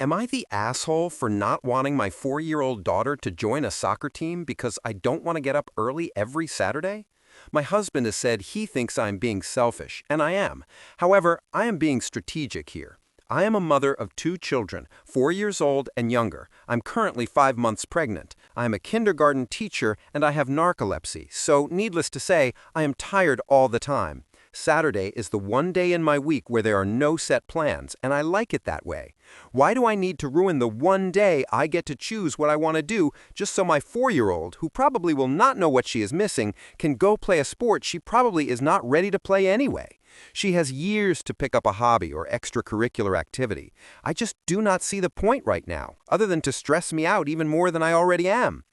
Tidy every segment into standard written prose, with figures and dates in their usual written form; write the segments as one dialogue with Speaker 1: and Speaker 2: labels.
Speaker 1: Am I the asshole for not wanting my 4-year-old daughter to join a soccer team because I don't want to get up early every Saturday? My husband has said he thinks I'm being selfish, and I am. However, I am being strategic here. I am a mother of 2 children, 4 years old and younger. I'm currently 5 months pregnant. I am a kindergarten teacher and I have narcolepsy, so needless to say, I am tired all the time. Saturday is the one day in my week where there are no set plans, and I like it that way. Why do I need to ruin the one day I get to choose what I want to do just so my 4-year-old, who probably will not know what she is missing, can go play a sport she probably is not ready to play anyway? She has years to pick up a hobby or extracurricular activity. I just do not see the point right now, other than to stress me out even more than I already am.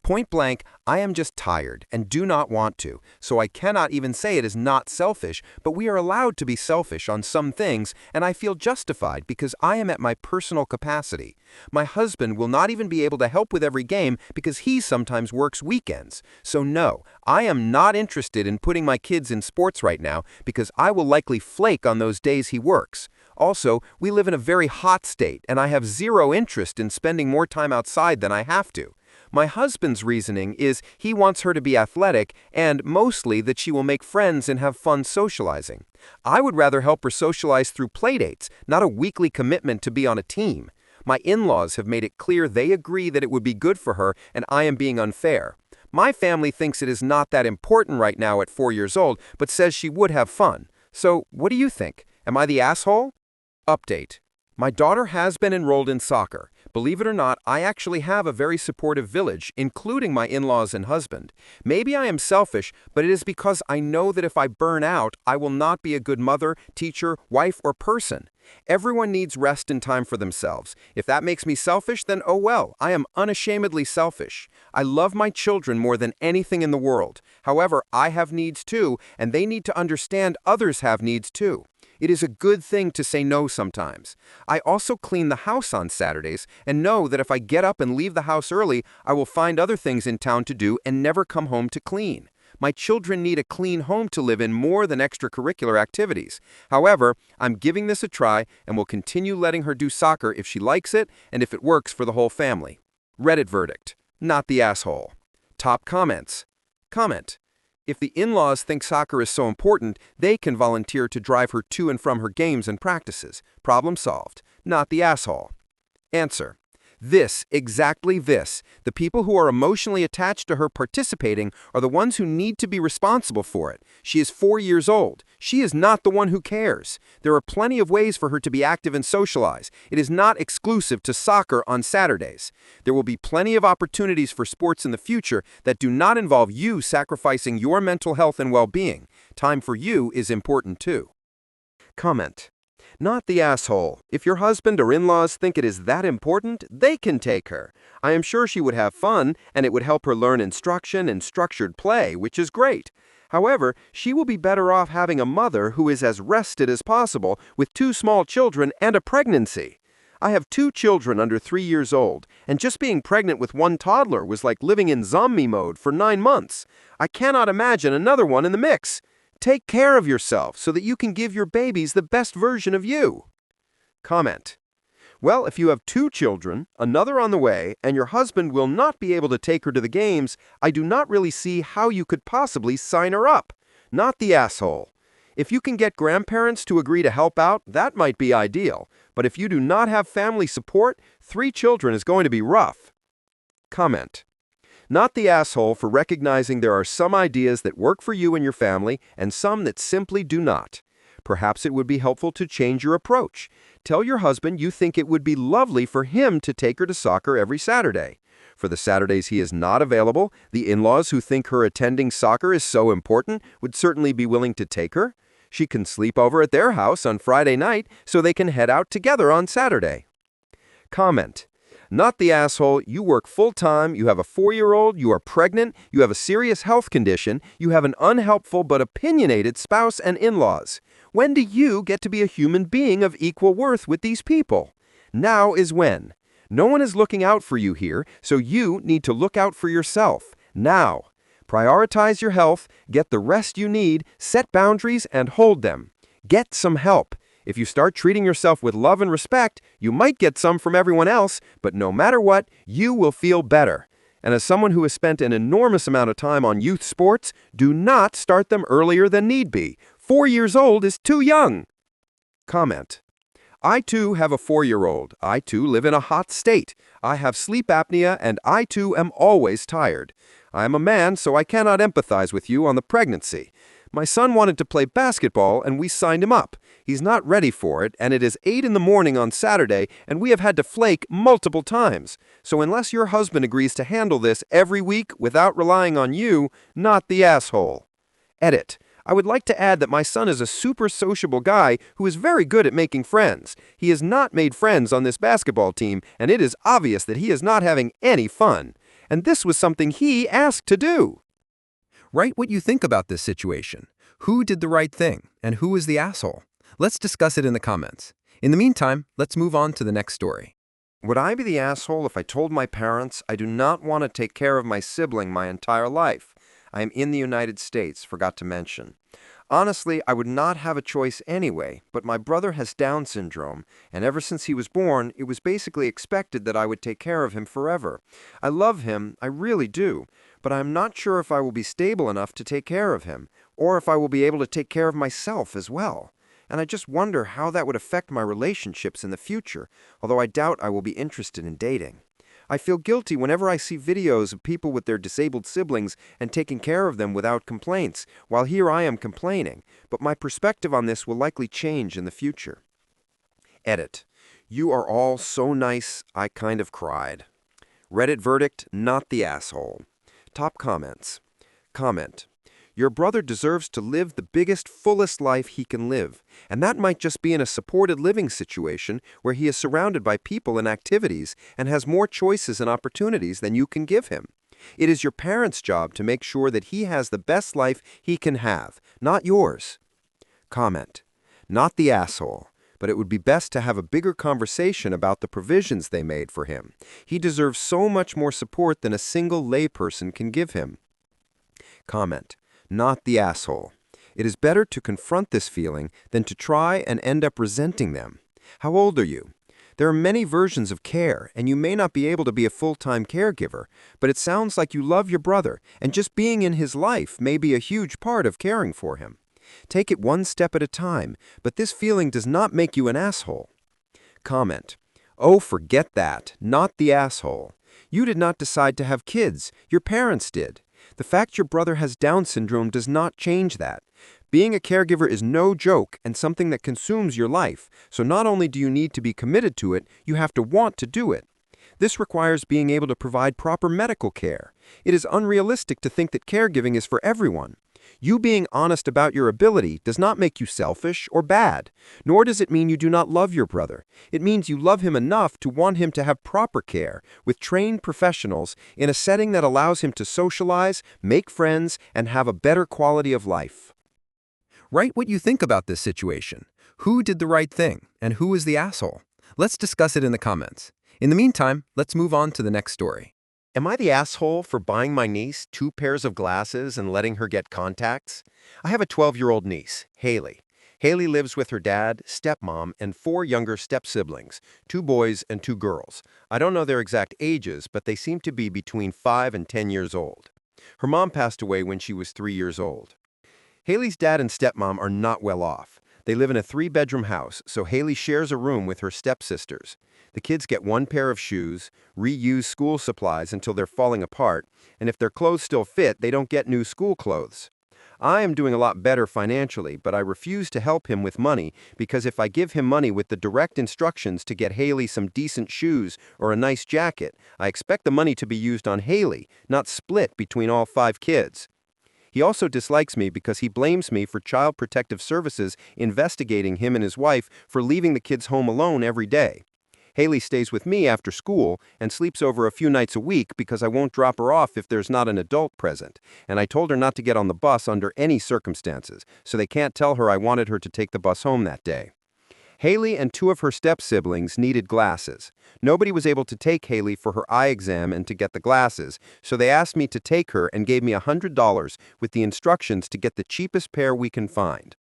Speaker 1: Point blank, I am just tired and do not want to, so I cannot even say it is not selfish, but we are allowed to be selfish on some things, and I feel justified because I am at my personal capacity. My husband will not even be able to help with every game because he sometimes works weekends. So no, I am not interested in putting my kids in sports right now because I will likely flake on those days he works. Also, we live in a very hot state, and I have zero interest in spending more time outside than I have to. My husband's reasoning is he wants her to be athletic and mostly that she will make friends and have fun socializing. I would rather help her socialize through playdates, not a weekly commitment to be on a team. My in-laws have made it clear they agree that it would be good for her and I am being unfair. My family thinks it is not that important right now at 4 years old, but says she would have fun. So, what do you think? Am I the asshole? Update. My daughter has been enrolled in soccer. Believe it or not, I actually have a very supportive village, including my in-laws and husband. Maybe I am selfish, but it is because I know that if I burn out, I will not be a good mother, teacher, wife, or person. Everyone needs rest and time for themselves. If that makes me selfish, then oh well, I am unashamedly selfish. I love my children more than anything in the world. However, I have needs too, and they need to understand others have needs too. It is a good thing to say no sometimes. I also clean the house on Saturdays and know that if I get up and leave the house early, I will find other things in town to do and never come home to clean. My children need a clean home to live in more than extracurricular activities. However, I'm giving this a try and will continue letting her do soccer if she likes it and if it works for the whole family. Reddit verdict. Not the asshole. Top comments. Comment. If the in-laws think soccer is so important, they can volunteer to drive her to and from her games and practices. Problem solved. Not the asshole. Answer. This, exactly this. The people who are emotionally attached to her participating are the ones who need to be responsible for it. She is 4 years old. She is not the one who cares. There are plenty of ways for her to be active and socialize. It is not exclusive to soccer on Saturdays. There will be plenty of opportunities for sports in the future that do not involve you sacrificing your mental health and well-being. Time for you is important too. Comment. Not the asshole. If your husband or in-laws think it is that important, they can take her. I am sure she would have fun, and it would help her learn instruction and structured play, which is great. However, she will be better off having a mother who is as rested as possible with 2 small children and a pregnancy. I have 2 children under 3 years old, and just being pregnant with 1 toddler was like living in zombie mode for 9 months. I cannot imagine another one in the mix. Take care of yourself so that you can give your babies the best version of you. Comment. Well, if you have 2 children, another on the way, and your husband will not be able to take her to the games, I do not really see how you could possibly sign her up. Not the asshole. If you can get grandparents to agree to help out, that might be ideal. But if you do not have family support, 3 children is going to be rough. Comment. Not the asshole for recognizing there are some ideas that work for you and your family and some that simply do not. Perhaps it would be helpful to change your approach. Tell your husband you think it would be lovely for him to take her to soccer every Saturday. For the Saturdays he is not available, the in-laws who think her attending soccer is so important would certainly be willing to take her. She can sleep over at their house on Friday night so they can head out together on Saturday. Comment. Not the asshole. You work full-time, you have a 4-year-old, you are pregnant, you have a serious health condition, you have an unhelpful but opinionated spouse and in-laws. When do you get to be a human being of equal worth with these people? Now is when. No one is looking out for you here, so you need to look out for yourself. Now. Prioritize your health, get the rest you need, set boundaries, and hold them. Get some help. If you start treating yourself with love and respect, you might get some from everyone else, but no matter what, you will feel better. And as someone who has spent an enormous amount of time on youth sports, do not start them earlier than need be. 4 years old is too young. Comment. I too have a 4-year-old. I too live in a hot state. I have sleep apnea and I too am always tired. I am a man, so I cannot empathize with you on the pregnancy. My son wanted to play basketball and we signed him up. He's not ready for it and it is 8 in the morning on Saturday and we have had to flake multiple times. So unless your husband agrees to handle this every week without relying on you, not the asshole. Edit. I would like to add that my son is a super sociable guy who is very good at making friends. He has not made friends on this basketball team, and it is obvious that he is not having any fun. And this was something he asked to do. Write what you think about this situation. Who did the right thing, and who is the asshole? Let's discuss it in the comments. In the meantime, let's move on to the next story. Would I be the asshole if I told my parents I do not want to take care of my sibling my entire life? I am in the United States, forgot to mention. Honestly, I would not have a choice anyway, but my brother has Down syndrome, and ever since he was born, it was basically expected that I would take care of him forever. I love him, I really do, but I am not sure if I will be stable enough to take care of him, or if I will be able to take care of myself as well. And I just wonder how that would affect my relationships in the future, although I doubt I will be interested in dating. I feel guilty whenever I see videos of people with their disabled siblings and taking care of them without complaints, while here I am complaining, but my perspective on this will likely change in the future. Edit. You are all so nice, I kind of cried. Reddit verdict, not the asshole. Top comments. Comment. Your brother deserves to live the biggest, fullest life he can live, and that might just be in a supported living situation where he is surrounded by people and activities and has more choices and opportunities than you can give him. It is your parents' job to make sure that he has the best life he can have, not yours. Comment. Not the asshole, but it would be best to have a bigger conversation about the provisions they made for him. He deserves so much more support than a single layperson can give him. Comment. Not the asshole. It is better to confront this feeling than to try and end up resenting them. How old are you? There are many versions of care, and you may not be able to be a full-time caregiver, but it sounds like you love your brother, and just being in his life may be a huge part of caring for him. Take it one step at a time, but this feeling does not make you an asshole. Comment. Oh, forget that. Not the asshole. You did not decide to have kids. Your parents did. The fact your brother has Down syndrome does not change that. Being a caregiver is no joke and something that consumes your life, so not only do you need to be committed to it, you have to want to do it. This requires being able to provide proper medical care. It is unrealistic to think that caregiving is for everyone. You being honest about your ability does not make you selfish or bad, nor does it mean you do not love your brother. It means you love him enough to want him to have proper care with trained professionals in a setting that allows him to socialize, make friends, and have a better quality of life. Write what you think about this situation. Who did the right thing, and who is the asshole? Let's discuss it in the comments. In the meantime, let's move on to the next story. Am I the asshole for buying my niece 2 pairs of glasses and letting her get contacts? I have a 12-year-old niece, Haley. Haley lives with her dad, stepmom, and 4 younger step-siblings, 2 boys and 2 girls. I don't know their exact ages, but they seem to be between 5 and 10 years old. Her mom passed away when she was 3 years old. Haley's dad and stepmom are not well off. They live in a 3-bedroom house, so Haley shares a room with her stepsisters. The kids get 1 pair of shoes, reuse school supplies until they're falling apart, and if their clothes still fit, they don't get new school clothes. I am doing a lot better financially, but I refuse to help him with money because if I give him money with the direct instructions to get Haley some decent shoes or a nice jacket, I expect the money to be used on Haley, not split between all 5 kids. He also dislikes me because he blames me for Child Protective Services investigating him and his wife for leaving the kids home alone every day. Haley stays with me after school and sleeps over a few nights a week because I won't drop her off if there's not an adult present, and I told her not to get on the bus under any circumstances, so they can't tell her I wanted her to take the bus home that day. Haley and 2 of her step-siblings needed glasses. Nobody was able to take Haley for her eye exam and to get the glasses, so they asked me to take her and gave me $100 with the instructions to get the cheapest pair we can find.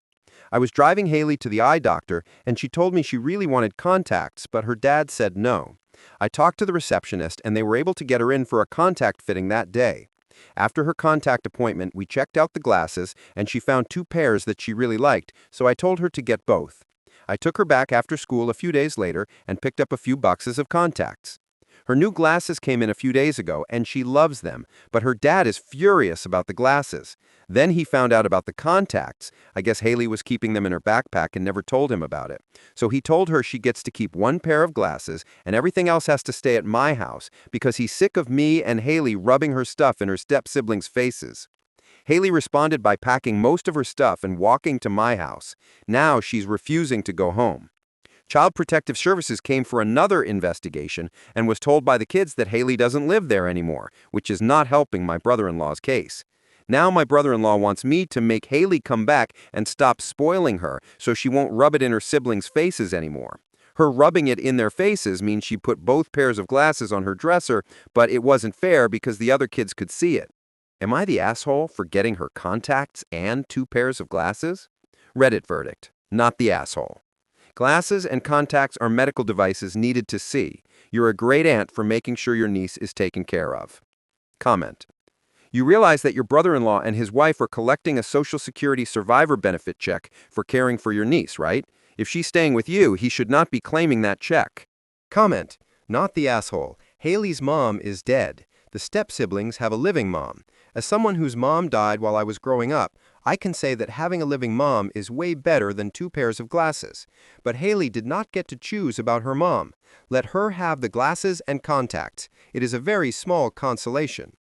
Speaker 1: I was driving Haley to the eye doctor, and she told me she really wanted contacts, but her dad said no. I talked to the receptionist, and they were able to get her in for a contact fitting that day. After her contact appointment, we checked out the glasses, and she found 2 pairs that she really liked, so I told her to get both. I took her back after school a few days later and picked up a few boxes of contacts. Her new glasses came in a few days ago, and she loves them, but her dad is furious about the glasses. Then he found out about the contacts. I guess Haley was keeping them in her backpack and never told him about it. So he told her she gets to keep 1 pair of glasses, and everything else has to stay at my house because he's sick of me and Haley rubbing her stuff in her step-siblings' faces. Haley responded by packing most of her stuff and walking to my house. Now she's refusing to go home. Child Protective Services came for another investigation and was told by the kids that Haley doesn't live there anymore, which is not helping my brother-in-law's case. Now my brother-in-law wants me to make Haley come back and stop spoiling her so she won't rub it in her siblings' faces anymore. Her rubbing it in their faces means she put both pairs of glasses on her dresser, but it wasn't fair because the other kids could see it. Am I the asshole for getting her contacts and 2 pairs of glasses? Reddit verdict: not the asshole. Glasses and contacts are medical devices needed to see. You're a great aunt for making sure your niece is taken care of. Comment: you realize that your brother-in-law and his wife are collecting a Social Security survivor benefit check for caring for your niece, right? If she's staying with you, he should not be claiming that check. Comment: not the asshole. Haley's mom is dead. The step-siblings have a living mom. As someone whose mom died while I was growing up, I can say that having a living mom is way better than 2 pairs of glasses. But Haley did not get to choose about her mom. Let her have the glasses and contacts. It is a very small consolation.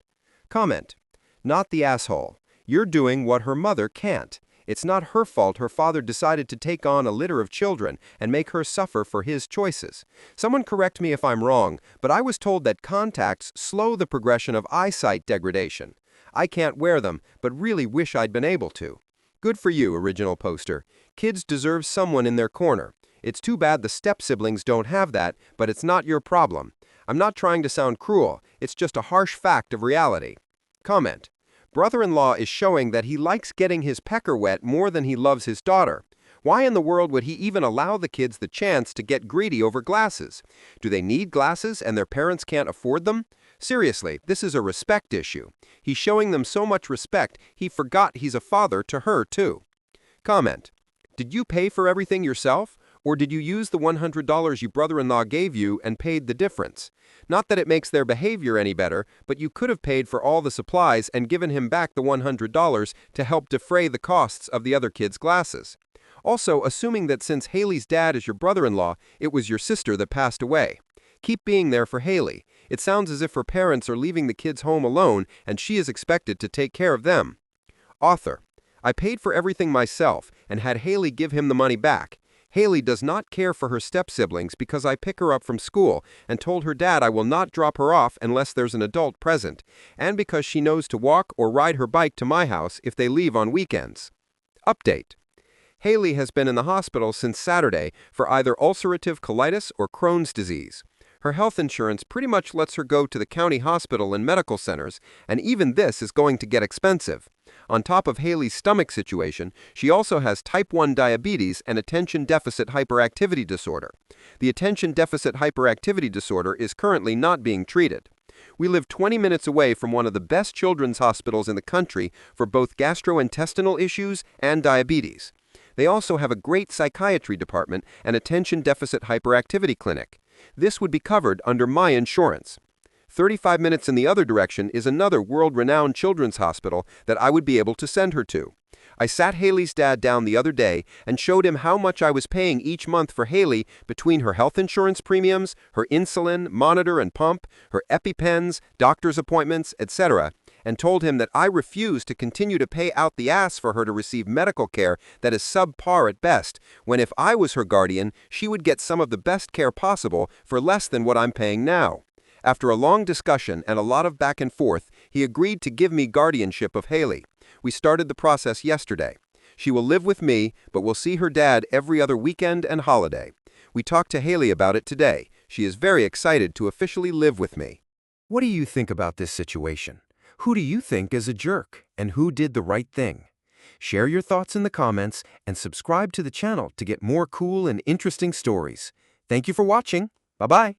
Speaker 1: Comment: not the asshole. You're doing what her mother can't. It's not her fault her father decided to take on a litter of children and make her suffer for his choices. Someone correct me if I'm wrong, but I was told that contacts slow the progression of eyesight degradation. I can't wear them, but really wish I'd been able to. Good for you, original poster. Kids deserve someone in their corner. It's too bad the step-siblings don't have that, but it's not your problem. I'm not trying to sound cruel. It's just a harsh fact of reality. Comment: brother-in-law is showing that he likes getting his pecker wet more than he loves his daughter. Why in the world would he even allow the kids the chance to get greedy over glasses? Do they need glasses and their parents can't afford them? Seriously, this is a respect issue. He's showing them so much respect, he forgot he's a father to her, too. Comment: did you pay for everything yourself? Or did you use the $100 your brother-in-law gave you and paid the difference? Not that it makes their behavior any better, but you could have paid for all the supplies and given him back the $100 to help defray the costs of the other kids' glasses. Also, assuming that since Haley's dad is your brother-in-law, it was your sister that passed away. Keep being there for Haley. It sounds as if her parents are leaving the kids home alone and she is expected to take care of them. Author: I paid for everything myself and had Haley give him the money back. Haley does not care for her step-siblings because I pick her up from school and told her dad I will not drop her off unless there's an adult present, and because she knows to walk or ride her bike to my house if they leave on weekends. Update: Haley has been in the hospital since Saturday for either ulcerative colitis or Crohn's disease. Her health insurance pretty much lets her go to the county hospital and medical centers, and even this is going to get expensive. On top of Haley's stomach situation, she also has type 1 diabetes and attention deficit hyperactivity disorder. The attention deficit hyperactivity disorder is currently not being treated. We live 20 minutes away from one of the best children's hospitals in the country for both gastrointestinal issues and diabetes. They also have a great psychiatry department and attention deficit hyperactivity clinic. This would be covered under my insurance. 35 minutes in the other direction is another world-renowned children's hospital that I would be able to send her to. I sat Haley's dad down the other day and showed him how much I was paying each month for Haley between her health insurance premiums, her insulin, monitor and pump, her EpiPens, doctor's appointments, etc., and told him that I refuse to continue to pay out the ass for her to receive medical care that is subpar at best, when if I was her guardian, she would get some of the best care possible for less than what I'm paying now. After a long discussion and a lot of back and forth, he agreed to give me guardianship of Haley. We started the process yesterday. She will live with me, but will see her dad every other weekend and holiday. We talked to Haley about it today. She is very excited to officially live with me. What do you think about this situation? Who do you think is a jerk, and who did the right thing? Share your thoughts in the comments and subscribe to the channel to get more cool and interesting stories. Thank you for watching. Bye-bye.